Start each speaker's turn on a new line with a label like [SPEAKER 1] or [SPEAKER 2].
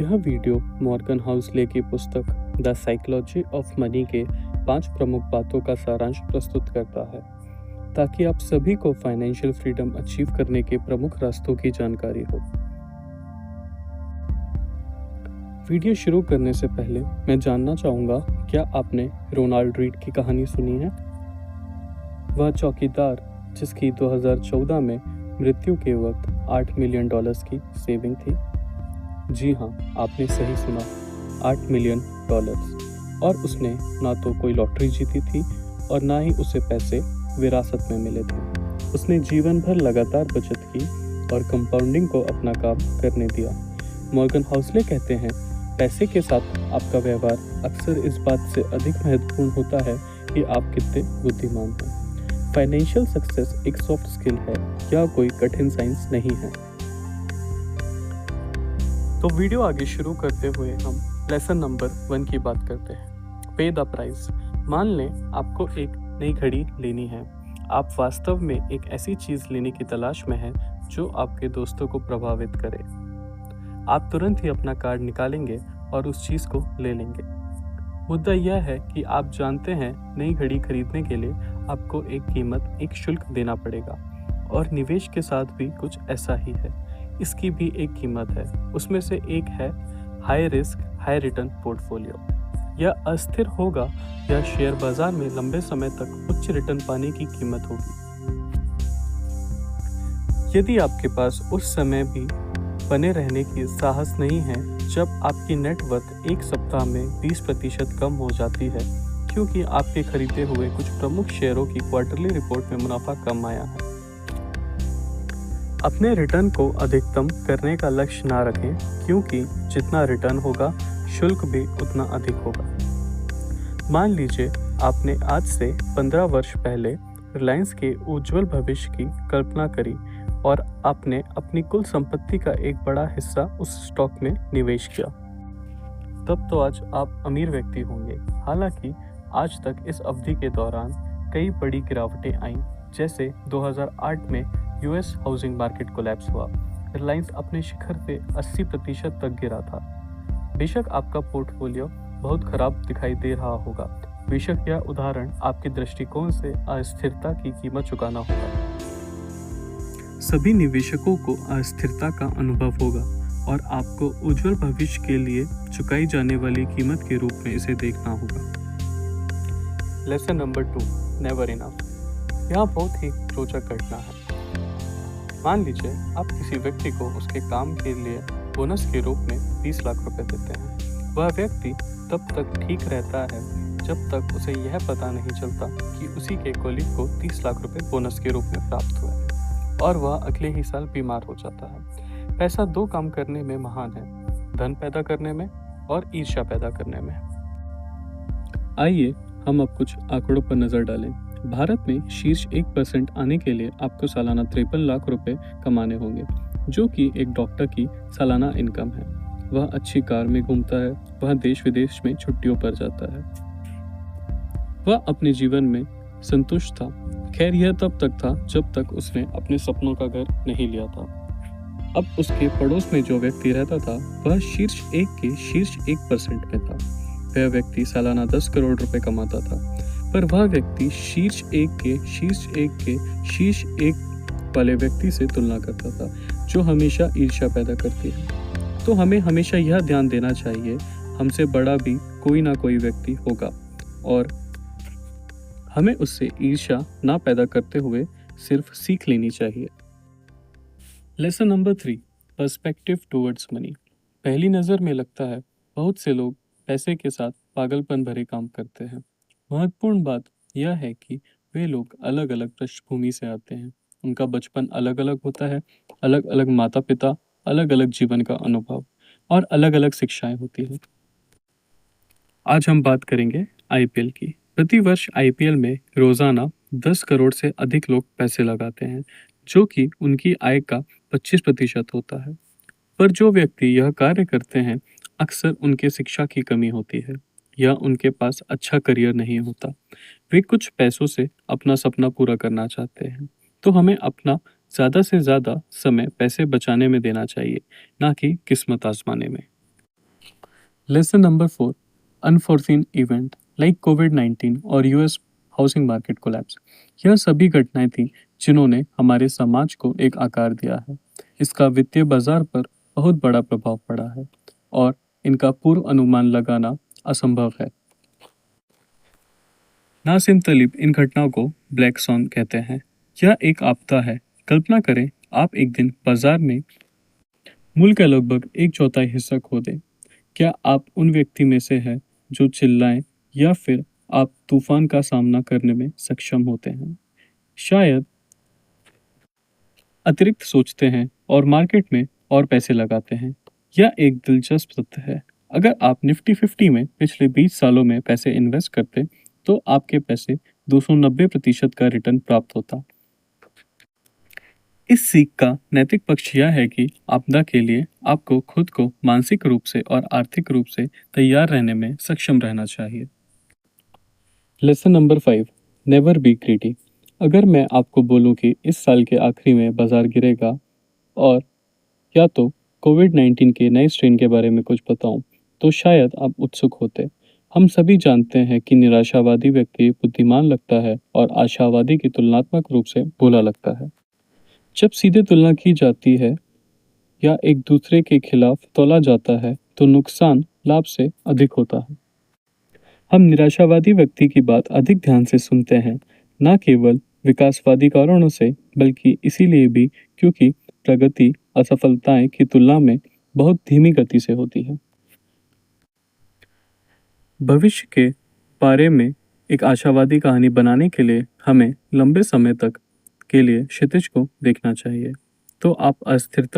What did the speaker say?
[SPEAKER 1] यह video Morgan हाउसले की पुस्तक द साइकोलॉजी ऑफ मनी के 5 प्रमुख बातों का सारांश प्रस्तुत करता है, ताकि आप सभी को फाइनेंशियल फ्रीडम अचीव करने के प्रमुख रास्तों की जानकारी हो। वीडियो शुरू करने से पहले मैं जानना चाहूँगा, क्या आपने रोनाल्ड रीड की कहानी सुनी है? वह चौकीदार जिसकी 2014 में मृत्यु के वक्त $8 मिलियन की सेविंग थी। जी हाँ, आपने सही सुना, $8 मिलियन। और उसने ना तो कोई लॉटरी जीती थी और ना ही उसे पैसे विरासत में मिले थे। उसने जीवन भर लगातार बचत की और कंपाउंडिंग को अपना काम करने दिया। मॉर्गन हाउसले कहते हैं, पैसे के साथ आपका व्यवहार अक्सर इस बात से अधिक महत्वपूर्ण होता है कि आप कितने बुद्धिमान हैं। फाइनेंशियल सक्सेस एक सॉफ्ट स्किल है, यह कोई कठिन साइंस नहीं है। तो वीडियो आगे शुरू करते हुए हम लेसन नंबर 1 की बात करते हैं, पे द प्राइस। मान लें आपको एक नई घड़ी लेनी है। आप वास्तव में एक ऐसी चीज़ लेने की तलाश में हैं जो आपके दोस्तों को प्रभावित करे। आप तुरंत ही अपना कार्ड निकालेंगे और उस चीज़ को ले लेंगे। मुद्दा यह है कि आप जानते हैं नई घड़ी खरीदने के लिए आपको एक कीमत, एक शुल्क देना पड़ेगा, और निवेश के साथ भी कुछ ऐसा ही है। इसकी भी एक कीमत है। उसमें से एक है high risk high return portfolio. यह अस्थिर होगा या शेयर बाजार में लंबे समय तक उच्च रिटर्न पाने की कीमत होगी। यदि आपके पास उस समय भी बने रहने की साहस नहीं है जब आपकी नेटवर्थ एक सप्ताह में 20% कम हो जाती है, क्योंकि आपके खरीदे हुए कुछ प्रमुख शेयरों की क्वार्टरली रिपोर्ट में मुनाफा कम आया है। अपने रिटर्न को अधिकतम करने का लक्ष्य ना रखें, क्योंकि जितना रिटर्न होगा शुल्क भी उतना अधिक होगा। मान लीजिए आपने आज से 15 वर्ष पहले रिलायंस के उज्जवल भविष्य की कल्पना करी और आपने अपनी कुल संपत्ति का एक बड़ा हिस्सा उस स्टॉक में निवेश किया। तब तो आज आप अमीर व्यक्ति होंगे। हालांकि आज तक इस अवधि के दौरान कई बड़ी गिरावटें आईं, जैसे 2008 में यूएस हाउसिंग मार्केट कोलैप्स हुआ। रिलायंस अपने शिखर से 80% तक गिरा था। बेशक आपका पोर्टफोलियो बहुत खराब दिखाई दे रहा होगा, बेशक यह उदाहरण आपके दृष्टिकोण से अस्थिरता की कीमत चुकाना होगा। सभी निवेशकों को अस्थिरता का अनुभव होगा और आपको उज्जवल भविष्य के लिए चुकाई जाने वाली कीमत के रूप में इसे देखना होगा। Lesson number 2, never enough. यह बहुत ही रोचक घटना है। मान लीजिए आप किसी व्यक्ति को उसके काम के लिए बोनस के रूप में 20 लाख रुपए देते हैं। वह व्यक्ति तब तक ठीक रहता है जब तक उसे यह पता नहीं चलता कि उसी के कॉलीग को 30 लाख रुपए बोनस के रूप में प्राप्त हुआ है, और वह अगले ही साल बीमार हो जाता है। पैसा 2 काम करने में महान है, धन पैदा करने में और ईर्ष्या पैदा करने में। आइए हम अब कुछ आंकड़ों पर नजर डालें। भारत में शीर्ष 1% आने के लिए आपको सालाना 53 लाख रुपए कमाने होंगे, जो कि एक डॉक्टर की सालाना इनकम है। वह अच्छी कार में घूमता है, वह देश विदेश में छुट्टियों पर जाता है, वह अपने जीवन में संतुष्ट था। खैर, यह तब तक था जब तक उसने अपने सपनों का घर नहीं लिया था। अब उसके पड़ोस में जो व्यक्ति रहता था वह शीर्ष 1% में था। वह व्यक्ति सालाना 10 करोड़ रुपए कमाता था, पर वह व्यक्ति शीर्ष 1 वाले व्यक्ति से तुलना करता था, जो हमेशा ईर्ष्या पैदा करती है। तो हमें हमेशा यह ध्यान देना चाहिए, हमसे बड़ा भी कोई ना कोई व्यक्ति होगा और हमें उससे ईर्ष्या ना पैदा करते हुए सिर्फ सीख लेनी चाहिए। Lesson number 3, perspective towards money. पहली नज़र में लगता है बहुत से लोग पैसे के साथ पागलपन भरे काम करते हैं। महत्वपूर्ण बात यह है कि वे लोग अलग अलग पृष्ठभूमि से आते हैं। उनका बचपन अलग अलग होता है, अलग अलग माता पिता, अलग अलग जीवन का अनुभव और अलग अलग शिक्षाएं होती हैं। आज हम बात करेंगे आईपीएल की। प्रति वर्ष आईपीएल में रोजाना 10 करोड़ से अधिक लोग पैसे लगाते हैं, जो कि उनकी आय का 25% होता है। पर जो व्यक्ति यह कार्य करते हैं, अक्सर उनके शिक्षा की कमी होती है या उनके पास अच्छा करियर नहीं होता। वे कुछ पैसों से अपना सपना पूरा करना चाहते हैं, तो हमें अपना ज़्यादा से ज़्यादा समय पैसे बचाने में देना चाहिए, ना कि किस्मत आजमाने में। Lesson number 4, unforeseen event like कोविड-19 और यूएस हाउसिंग मार्केट कोलैप्स। यह सभी घटनाएं थी जिन्होंने हमारे समाज को एक आकार दिया है। इसका वित्तीय बाजार पर बहुत बड़ा प्रभाव पड़ा है और इनका पूर्व अनुमान लगाना असंभव है। नासिम तलीब इन घटनाओं को ब्लैक सॉन कहते हैं। यह एक आपदा है। कल्पना करें, आप एक दिन बाजार में मूल्य का लगभग एक चौथाई हिस्सा खो दें। क्या आप उन व्यक्ति में से हैं जो चिल्लाएं, या फिर आप तूफान का सामना करने में सक्षम होते हैं? शायद अतिरिक्त सोचते हैं और मार्केट में और पैसे लगाते हैं। यह एक दिलचस्प तथ्य है। अगर आप निफ्टी 50 में पिछले 20 सालों में पैसे इन्वेस्ट करते तो आपके पैसे 290% का रिटर्न प्राप्त होता। इस सीख का नैतिक पक्ष यह है कि आपदा के लिए आपको खुद को मानसिक रूप से और आर्थिक रूप से तैयार रहने में सक्षम रहना चाहिए। Lesson number 5, never be greedy. अगर मैं आपको बोलूं कि इस साल के आखिरी में बाजार गिरेगा और या तो कोविड-19 के नए स्ट्रेन के बारे में कुछ बताऊं, तो शायद आप उत्सुक होते। हम सभी जानते हैं कि निराशावादी व्यक्ति बुद्धिमान लगता है और आशावादी की तुलनात्मक रूप से भोला लगता है। जब सीधे तुलना की जाती है या एक दूसरे के खिलाफ तौला जाता है, तो नुकसान लाभ से अधिक होता है। हम निराशावादी व्यक्ति की बात अधिक ध्यान से सुनते हैं, न केवल विकासवादी कारणों से, बल्कि इसीलिए भी क्योंकि प्रगति असफलताएं की तुलना में बहुत धीमी गति से होती है। भविष्य के बारे में एक आशावादी कहानी बनाने के लिए हमें लंबे समय तक के लिए क्षितिज को देखना चाहिए। तो आप अस्थिरता